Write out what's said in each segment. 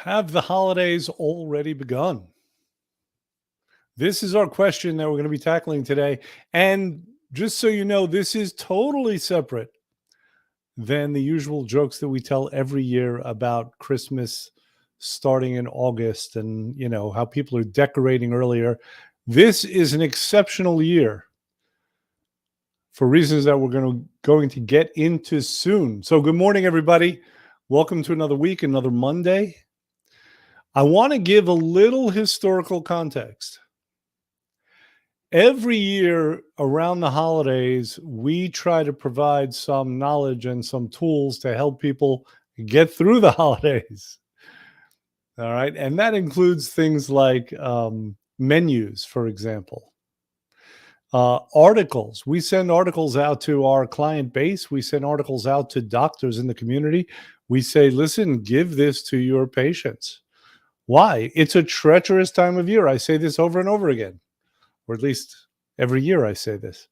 Have the holidays already begun? This is our question that we're going to be tackling today. And just so you know, this is totally separate than the usual jokes that we tell every year about Christmas starting in August and, how people are decorating earlier. This is an exceptional year for reasons that we're going to get into soon. So, good morning, everybody. Welcome to another week, another Monday. I want to give a little historical context. Every year around the holidays, we try to provide some knowledge and some tools to help people get through the holidays. All right. And that includes things like menus, for example, articles. We send articles out to our client base, we send articles out to doctors in the community. We say, listen, give this to your patients. Why? It's a treacherous time of year. I say this over and over again, or at least every year I say this.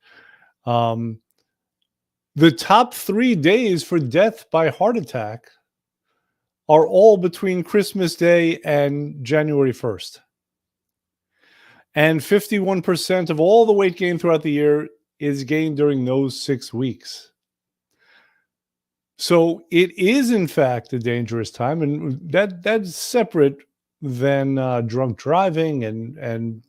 The top 3 days for death by heart attack are all between Christmas Day and January 1st. And 51% of all the weight gain throughout the year is gained during those 6 weeks. So it is, in fact, a dangerous time, and that's separate than drunk driving and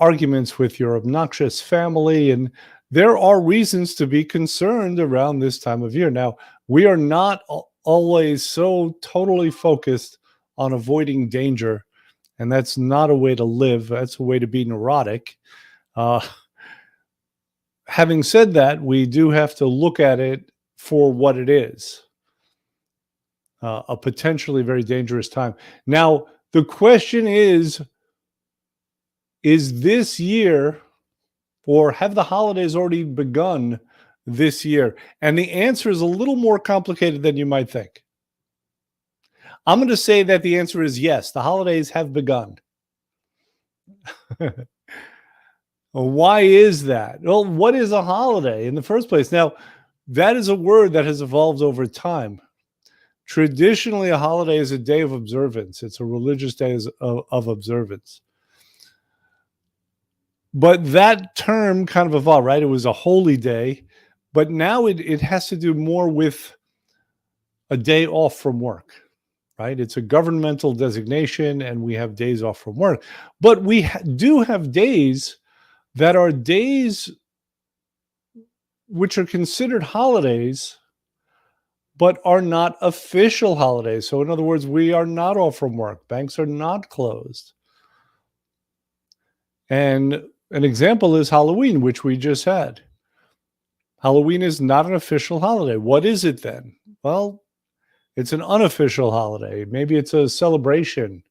arguments with your obnoxious family. And there are reasons to be concerned around this time of year. Now, we are not always so totally focused on avoiding danger, and that's not a way to live. That's a way to be neurotic. Having said that, we do have to look at it for what it is, a potentially very dangerous time. Now, the question is this year, or have the holidays already begun this year? And the answer is a little more complicated than you might think. I'm going to say that the answer is yes, the holidays have begun. Why is that? Well, what is a holiday in the first place? Now, that is a word that has evolved over time. Traditionally, a holiday is a day of observance. It's a religious day of observance. But that term kind of evolved, right? It was a holy day, but now it has to do more with a day off from work, right? It's a governmental designation, and we have days off from work. But we do have days that are days which are considered holidays, but are not official holidays. So in other words, we are not off from work. Banks are not closed. And an example is Halloween, which we just had. Halloween is not an official holiday. What is it then? Well, it's an unofficial holiday. Maybe it's a celebration.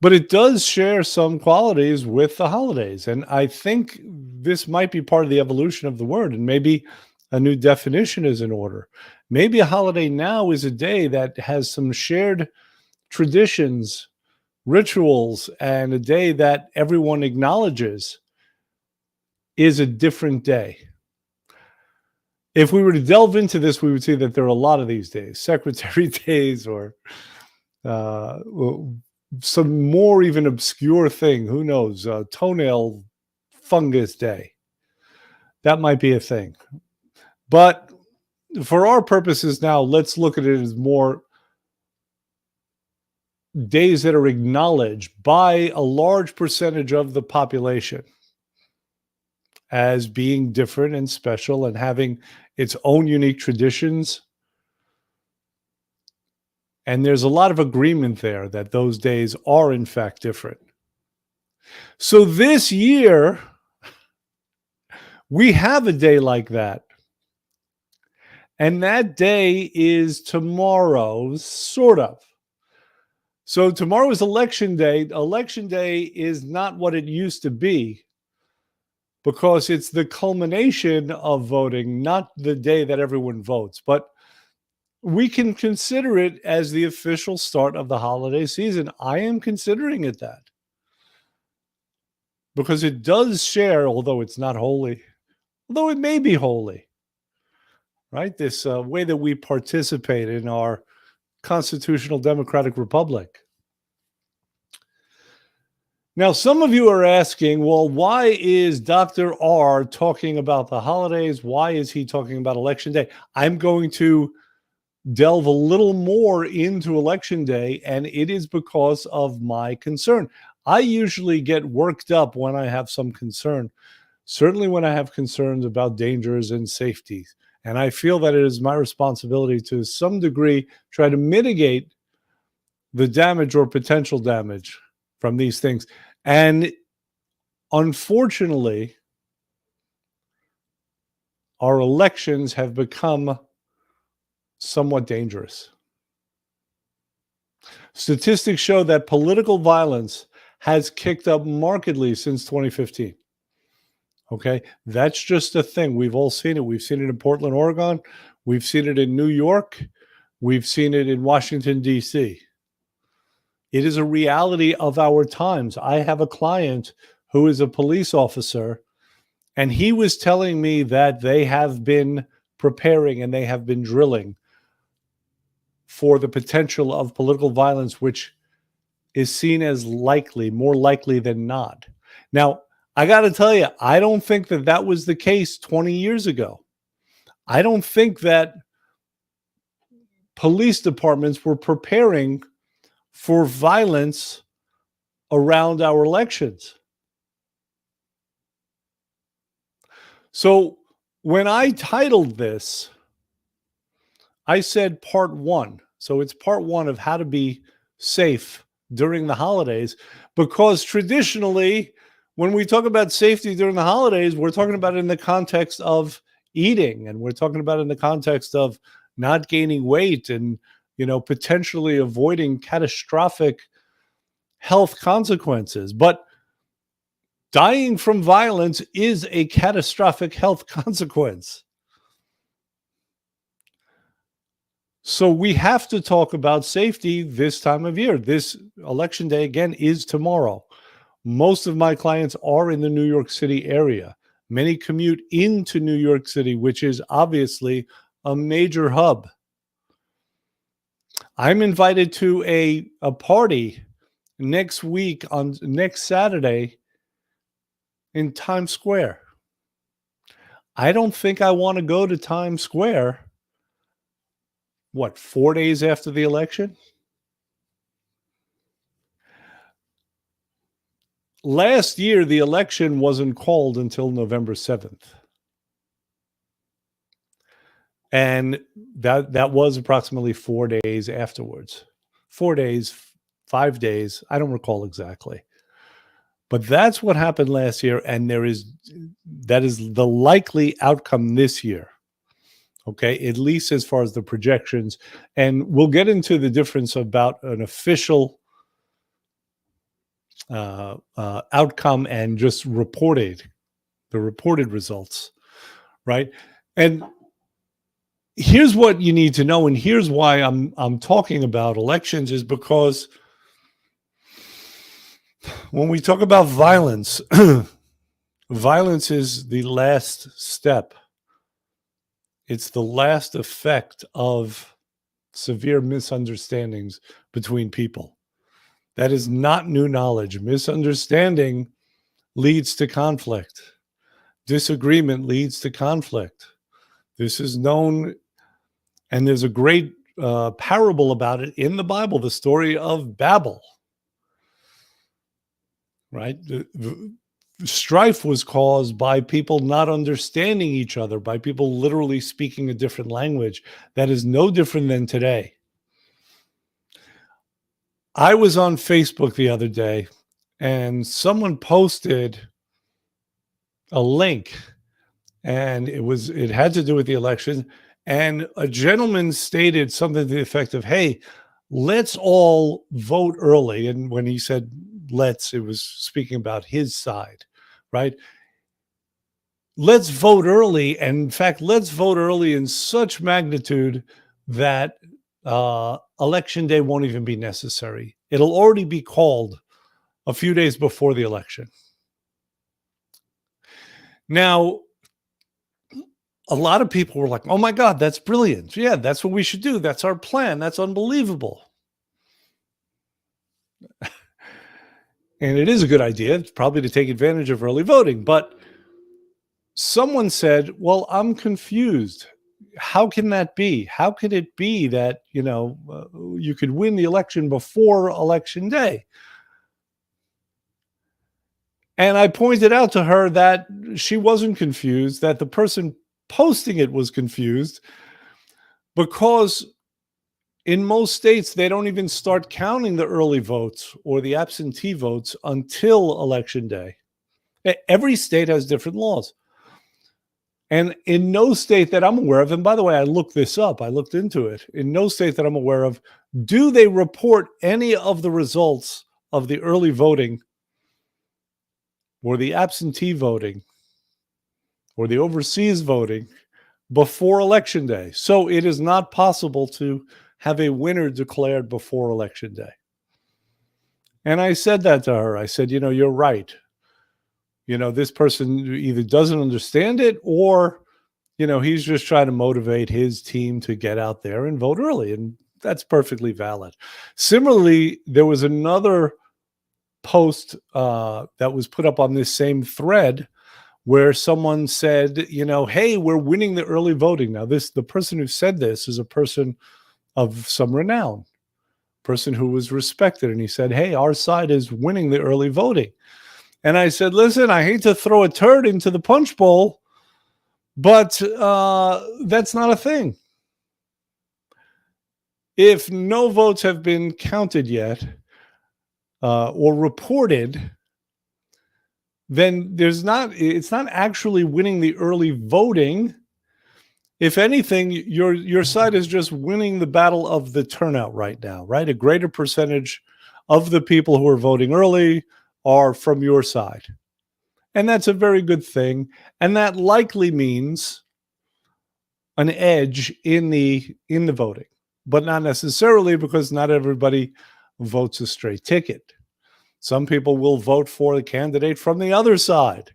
But it does share some qualities with the holidays. And I think this might be part of the evolution of the word. And maybe a new definition is in order. Maybe a holiday now is a day that has some shared traditions, rituals, and a day that everyone acknowledges is a different day. If we were to delve into this, we would see that there are a lot of these days, secretary days, or some more even obscure thing. Who knows? Toenail fungus day. That might be a thing. But for our purposes now, let's look at it as more days that are acknowledged by a large percentage of the population as being different and special and having its own unique traditions. And there's a lot of agreement there that those days are in fact different. So this year, we have a day like that. And that day is tomorrow, sort of. So tomorrow is election day. Election day is not what it used to be, because it's the culmination of voting, not the day that everyone votes. But we can consider it as the official start of the holiday season. I am considering it that, because it does share, although it's not holy, although it may be holy, right? This way that we participate in our constitutional democratic republic. Now, some of you are asking, well, why is Dr. R talking about the holidays? Why is he talking about Election Day? I'm going to delve a little more into Election Day, and it is because of my concern. I usually get worked up when I have some concern, certainly when I have concerns about dangers and safety. And I feel that it is my responsibility to some degree try to mitigate the damage or potential damage from these things. And unfortunately, our elections have become somewhat dangerous. Statistics show that political violence has kicked up markedly since 2015. Okay, that's just a thing. We've all seen it. We've seen it in Portland, Oregon. We've seen it in New York. We've seen it in Washington, D.C. It is a reality of our times. I have a client who is a police officer, and he was telling me that they have been preparing and they have been drilling for the potential of political violence, which is seen as likely, more likely than not. Now, I got to tell you, I don't think that that was the case 20 years ago. I don't think that police departments were preparing for violence around our elections. So when I titled this, I said part one. So it's part one of how to be safe during the holidays, because traditionally, when we talk about safety during the holidays, we're talking about it in the context of eating, and we're talking about it in the context of not gaining weight and, potentially avoiding catastrophic health consequences. But dying from violence is a catastrophic health consequence. So we have to talk about safety this time of year. This election day, again, is tomorrow. Most of my clients are in the New York City area. Many commute into New York City, which is obviously a major hub. I'm invited to a party next week on next Saturday in Times Square. I don't think I want to go to Times Square, 4 days after the election? Last year, the election wasn't called until November 7th. And that was approximately 4 days afterwards. 4 days, 5 days, I don't recall exactly. But that's what happened last year, and that is the likely outcome this year. Okay, at least as far as the projections. And we'll get into the difference about an official outcome and just the reported results, right? And here's what you need to know, and here's why I'm talking about elections, is because when we talk about violence, violence is the last step. It's the last effect of severe misunderstandings between people. That is not new knowledge. Misunderstanding leads to conflict. Disagreement leads to conflict. This is known, and there's a great parable about it in the Bible, the story of Babel. Right? The strife was caused by people not understanding each other, by people literally speaking a different language. That is no different than today. I was on Facebook the other day, and someone posted a link, and it had to do with the election, and a gentleman stated something to the effect of, hey, let's all vote early. And when he said let's, it was speaking about his side, right? Let's vote early. And in fact, let's vote early in such magnitude that election day won't even be necessary. It'll already be called a few days before the election. Now, a lot of people were like, "Oh my God, that's brilliant. Yeah, that's what we should do. That's our plan. That's unbelievable." And it is a good idea, it's probably to take advantage of early voting. But someone said, "Well, I'm confused. How can that be? How could it be that, you could win the election before election day?" And I pointed out to her that she wasn't confused, that the person posting it was confused, because in most states, they don't even start counting the early votes or the absentee votes until election day. Every state has different laws. And in no state that I'm aware of, and by the way, I looked this up, I looked into it. In no state that I'm aware of, do they report any of the results of the early voting or the absentee voting or the overseas voting before election day. So it is not possible to have a winner declared before election day. And I said that to her. I said, you're right. This person either doesn't understand it, or, he's just trying to motivate his team to get out there and vote early. And that's perfectly valid. Similarly, there was another post that was put up on this same thread where someone said, "Hey, we're winning the early voting." Now, the person who said this is a person of some renown, person who was respected. And he said, "Hey, our side is winning the early voting." And I said, "Listen, I hate to throw a turd into the punch bowl, but that's not a thing. If no votes have been counted yet or reported, then it's not actually winning the early voting. If anything, your side is just winning the battle of the turnout right now, right? A greater percentage of the people who are voting early are from your side. And that's a very good thing. And that likely means an edge in the voting, but not necessarily, because not everybody votes a straight ticket. Some people will vote for the candidate from the other side,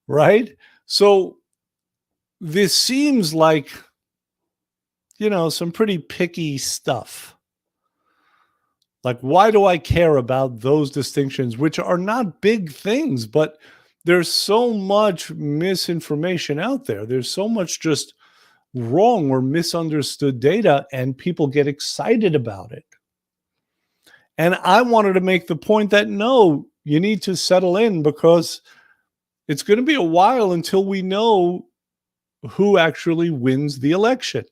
right? So this seems like, some pretty picky stuff. Like, why do I care about those distinctions, which are not big things, but there's so much misinformation out there. There's so much just wrong or misunderstood data, and people get excited about it. And I wanted to make the point that, no, you need to settle in, because it's going to be a while until we know who actually wins the election.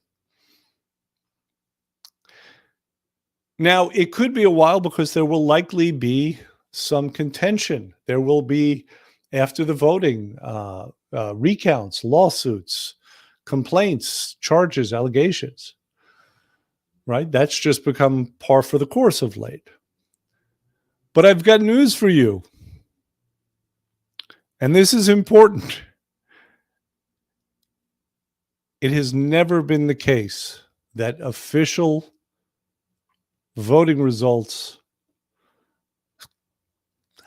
Now, it could be a while because there will likely be some contention. There will be, after the voting, recounts, lawsuits, complaints, charges, allegations, right? That's just become par for the course of late. But I've got news for you. And this is important. It has never been the case that official voting results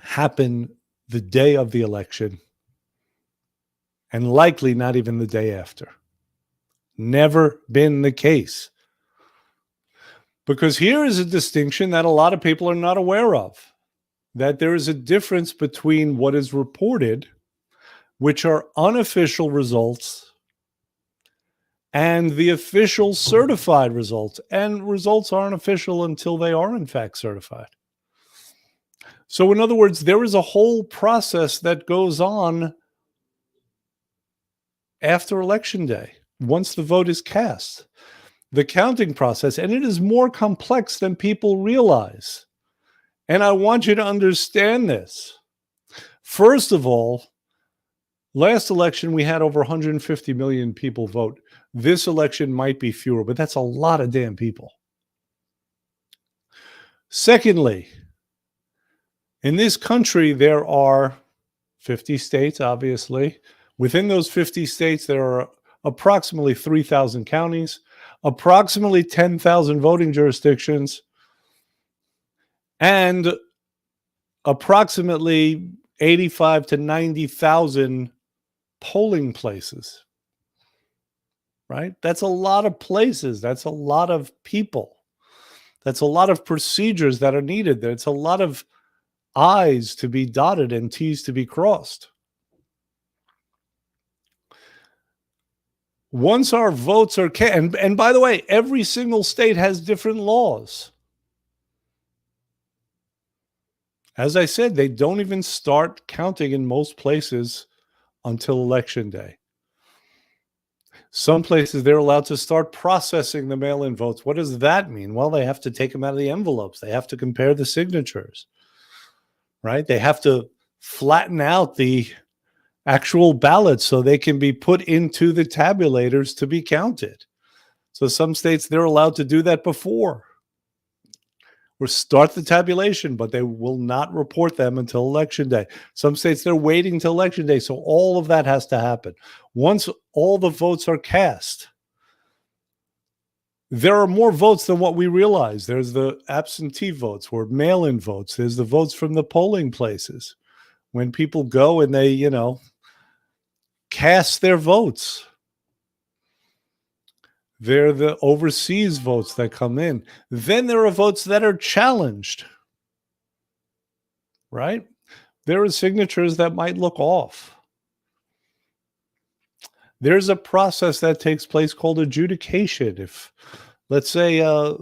happen the day of the election, and likely not even the day after. Never been the case. Because here is a distinction that a lot of people are not aware of, that there is a difference between what is reported, which are unofficial results, and the official certified results. And results aren't official until they are in fact certified. So in other words, there is a whole process that goes on after election day, once the vote is cast. The counting process, and it is more complex than people realize. And I want you to understand this. First of all, last election, we had over 150 million people vote. This election might be fewer, but that's a lot of damn people. Secondly, in this country, there are 50 states, obviously. Within those 50 states, there are approximately 3,000 counties, approximately 10,000 voting jurisdictions, and approximately 85 to 90,000 polling places. right? That's a lot of places. That's a lot of people. That's a lot of procedures that are needed. That's a lot of I's to be dotted and T's to be crossed. Once our votes are and by the way, every single state has different laws. As I said, they don't even start counting in most places until election day. Some places they're allowed to start processing the mail-in votes. What does that mean? Well, they have to take them out of the envelopes. They have to compare the signatures, right? They have to flatten out the actual ballots so they can be put into the tabulators to be counted. So some states, they're allowed to do that before or start the tabulation, but they will not report them until election day. Some states, they're waiting until election day. So all of that has to happen. Once all the votes are cast, there are more votes than what we realize. There's the absentee votes or mail-in votes. There's the votes from the polling places. When people go and they, cast their votes. They're the overseas votes that come in. Then there are votes that are challenged, right? There are signatures that might look off. There's a process that takes place called adjudication. If, let's say, a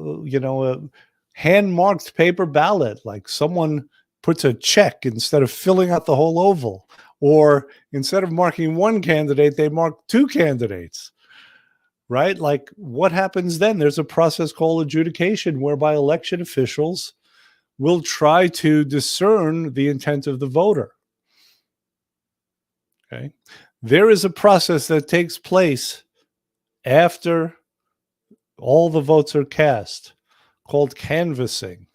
hand-marked paper ballot, like someone puts a check instead of filling out the whole oval, or instead of marking one candidate, they mark two candidates, right? Like, what happens then? There's a process called adjudication whereby election officials will try to discern the intent of the voter. Okay. There is a process that takes place after all the votes are cast called canvassing,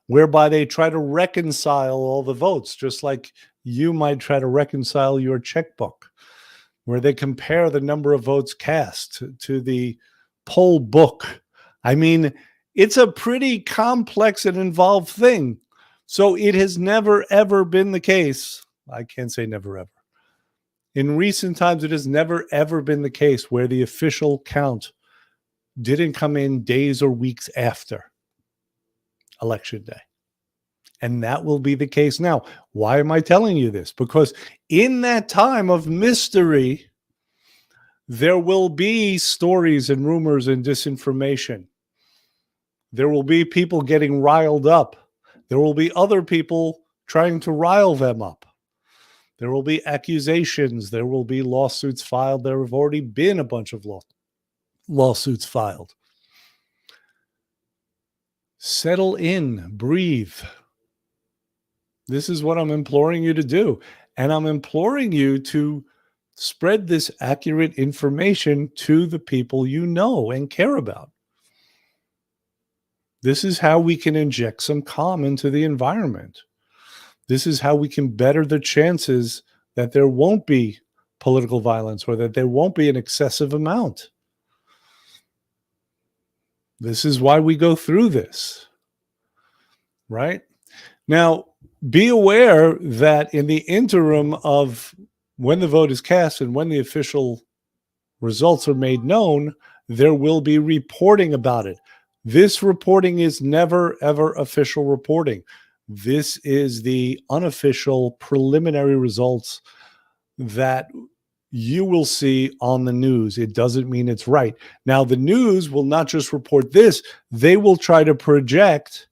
whereby they try to reconcile all the votes, just like you might try to reconcile your checkbook, where they compare the number of votes cast to the poll book. I mean, it's a pretty complex and involved thing. So it has never, ever been the case. I can't say never, ever. In recent times, it has never, ever been the case where the official count didn't come in days or weeks after election day. And that will be the case now. Why am I telling you this? Because in that time of mystery, there will be stories and rumors and disinformation. There will be people getting riled up. There will be other people trying to rile them up. There will be accusations. There will be lawsuits filed. There have already been a bunch of lawsuits filed. Settle in, breathe. This is what I'm imploring you to do. And I'm imploring you to spread this accurate information to the people you know and care about. This is how we can inject some calm into the environment. This is how we can better the chances that there won't be political violence or that there won't be an excessive amount. This is why we go through this, right? Now, be aware that in the interim of when the vote is cast and when the official results are made known, there will be reporting about it. This reporting is never, ever official reporting. This is the unofficial preliminary results that you will see on the news. It doesn't mean it's right. Now, the news will not just report this. They will try to project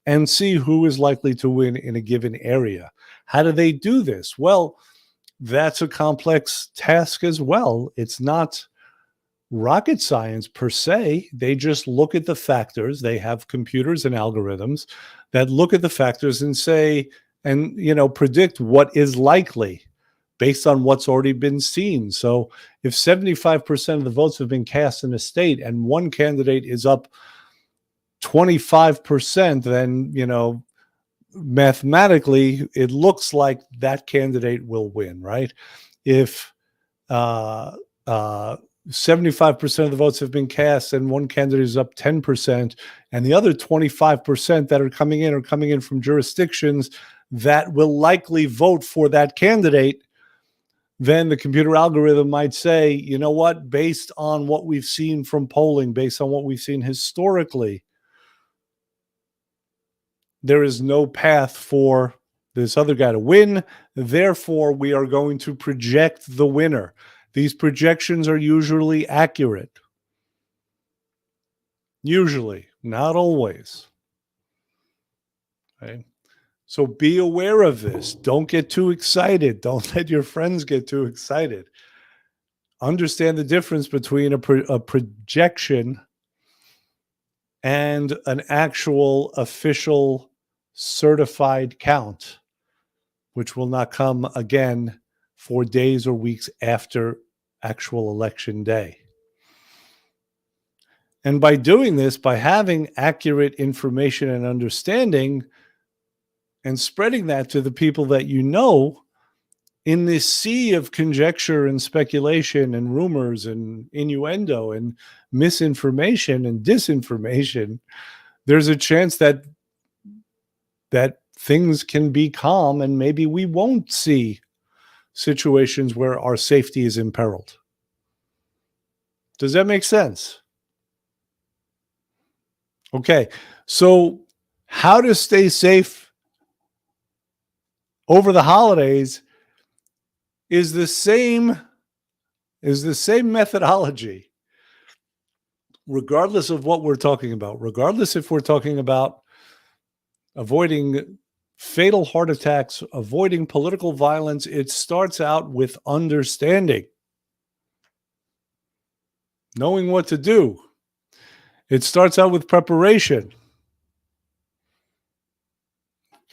and see who is likely to win in a given area. How do they do this? Well, that's a complex task as well. It's not rocket science per se. They just look at the factors. They have computers and algorithms that look at the factors and say, and predict what is likely based on what's already been seen. So if 75% of the votes have been cast in a state and one candidate is up 25%, then, mathematically, it looks like that candidate will win, right? If 75% of the votes have been cast and one candidate is up 10%, and the other 25% that are coming in from jurisdictions that will likely vote for that candidate, then the computer algorithm might say, you know what, based on what we've seen from polling, based on what we've seen historically, there is no path for this other guy to win. Therefore, we are going to project the winner. These projections are usually accurate. Usually, not always. Okay. So be aware of this. Don't get too excited. Don't let your friends get too excited. Understand the difference between a projection and an actual official certified count, which will not come again for days or weeks after actual election day. And by doing this, by having accurate information and understanding and spreading that to the people that you know, in this sea of conjecture and speculation and rumors and innuendo and misinformation and disinformation, there's a chance that things can be calm and maybe we won't see situations where our safety is imperiled. Does that make sense? Okay. So how to stay safe over the holidays is the same methodology, regardless of what we're talking about, regardless if we're talking about avoiding fatal heart attacks, avoiding political violence. It starts out with understanding, knowing what to do. It starts out with preparation.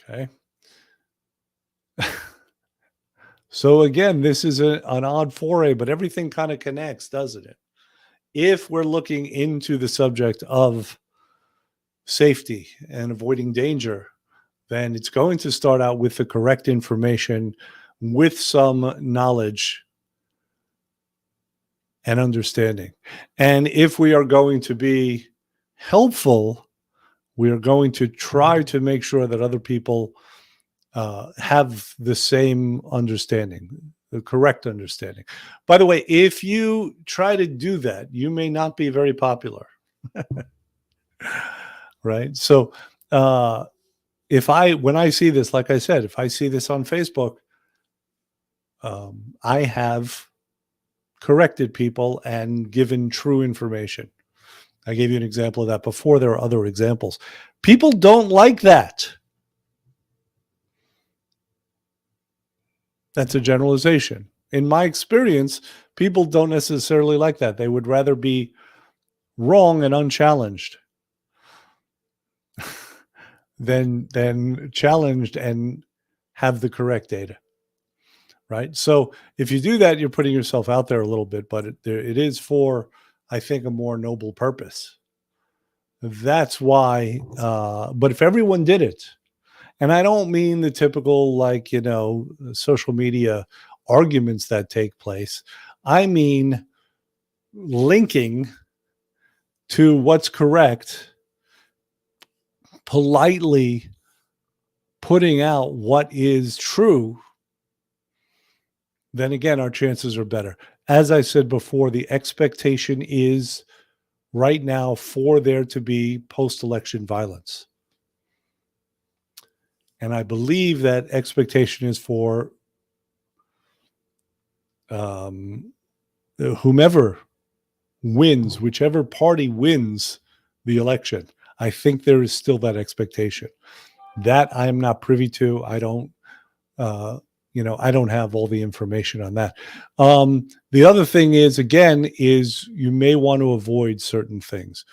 Okay. So again, this is an odd foray, but everything kind of connects, doesn't it? If we're looking into the subject of safety and avoiding danger, then it's going to start out with the correct information, with some knowledge and understanding. And if we are going to be helpful, we are going to try to make sure that other people have the same understanding, the correct understanding. By the way, if you try to do that, you may not be very popular. Right? So when I see this, like I said, if I see this on Facebook, I have corrected people and given true information. I gave you an example of that before. There are other examples. People don't like that. That's a generalization. In my experience, people don't necessarily like that. They would rather be wrong and unchallenged than challenged and have the correct data. Right? So if you do that, you're putting yourself out there a little bit, but it is for, I think, a more noble purpose. That's why, but if everyone did it, and I don't mean the typical, like, social media arguments that take place. I mean linking to what's correct, politely putting out what is true, then again, our chances are better. As I said before, the expectation is right now for there to be post-election violence. And I believe that expectation is for whomever wins, whichever party wins the election. I think there is still that expectation. That I am not privy to. I don't, I don't have all the information on that. The other thing is you may want to avoid certain things.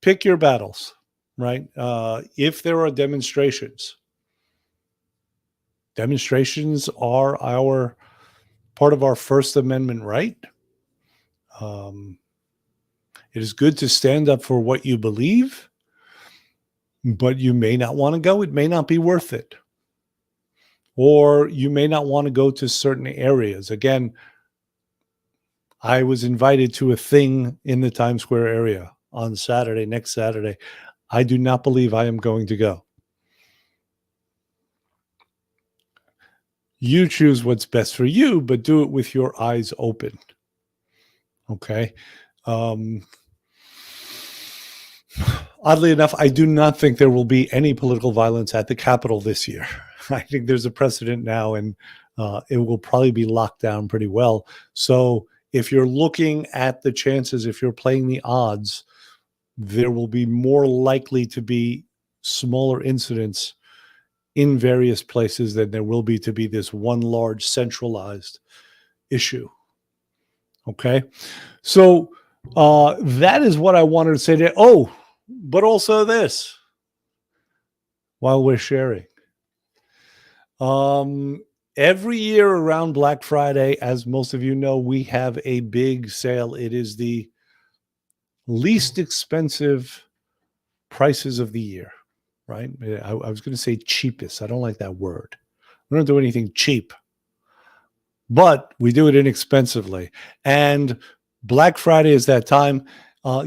Pick your battles, right? If there are demonstrations are part of our First Amendment right. It is good to stand up for what you believe, but you may not want to go. It may not be worth it. Or you may not want to go to certain areas. Again, I was invited to a thing in the Times Square area on next Saturday. I do not believe I am going to go. You choose what's best for you, but do it with your eyes open. Okay. Um, Oddly enough, I do not think there will be any political violence at the Capitol this year. I think there's a precedent now, and it will probably be locked down pretty well. So if you're looking at the chances, if you're playing the odds, there will be more likely to be smaller incidents in various places than there will be to be this one large centralized issue. Okay. So that is what I wanted to say today. Oh, but also this while we're sharing. Every year around Black Friday, as most of you know, we have a big sale. It is the least expensive prices of the year, right? I was going to say cheapest. I don't like that word. We don't do anything cheap, but we do it inexpensively. And Black Friday is that time.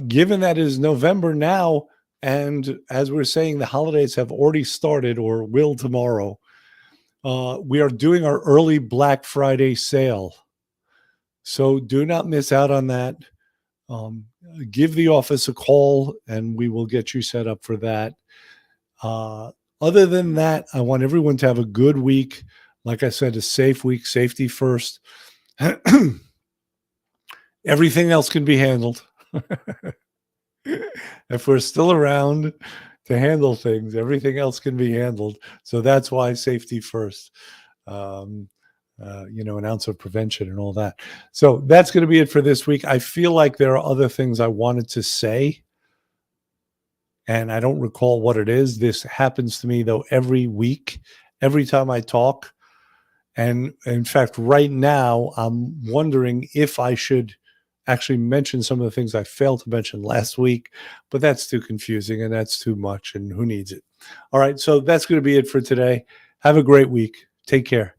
Given that it is November now, and as we're saying, the holidays have already started or will tomorrow, we are doing our early Black Friday sale. So do not miss out on that. Give the office a call and we will get you set up for that. Other than that, I want everyone to have a good week. Like I said, a safe week, safety first. Everything else can be handled. If we're still around to handle things, everything else can be handled. So that's why safety first. An ounce of prevention and all that. So that's going to be it for this week. I feel like there are other things I wanted to say, and I don't recall what it is. This happens to me, though, every week, every time I talk. And in fact, right now, I'm wondering if I should actually mention some of the things I failed to mention last week, but that's too confusing and that's too much, and who needs it? All right, so that's going to be it for today. Have a great week. Take care.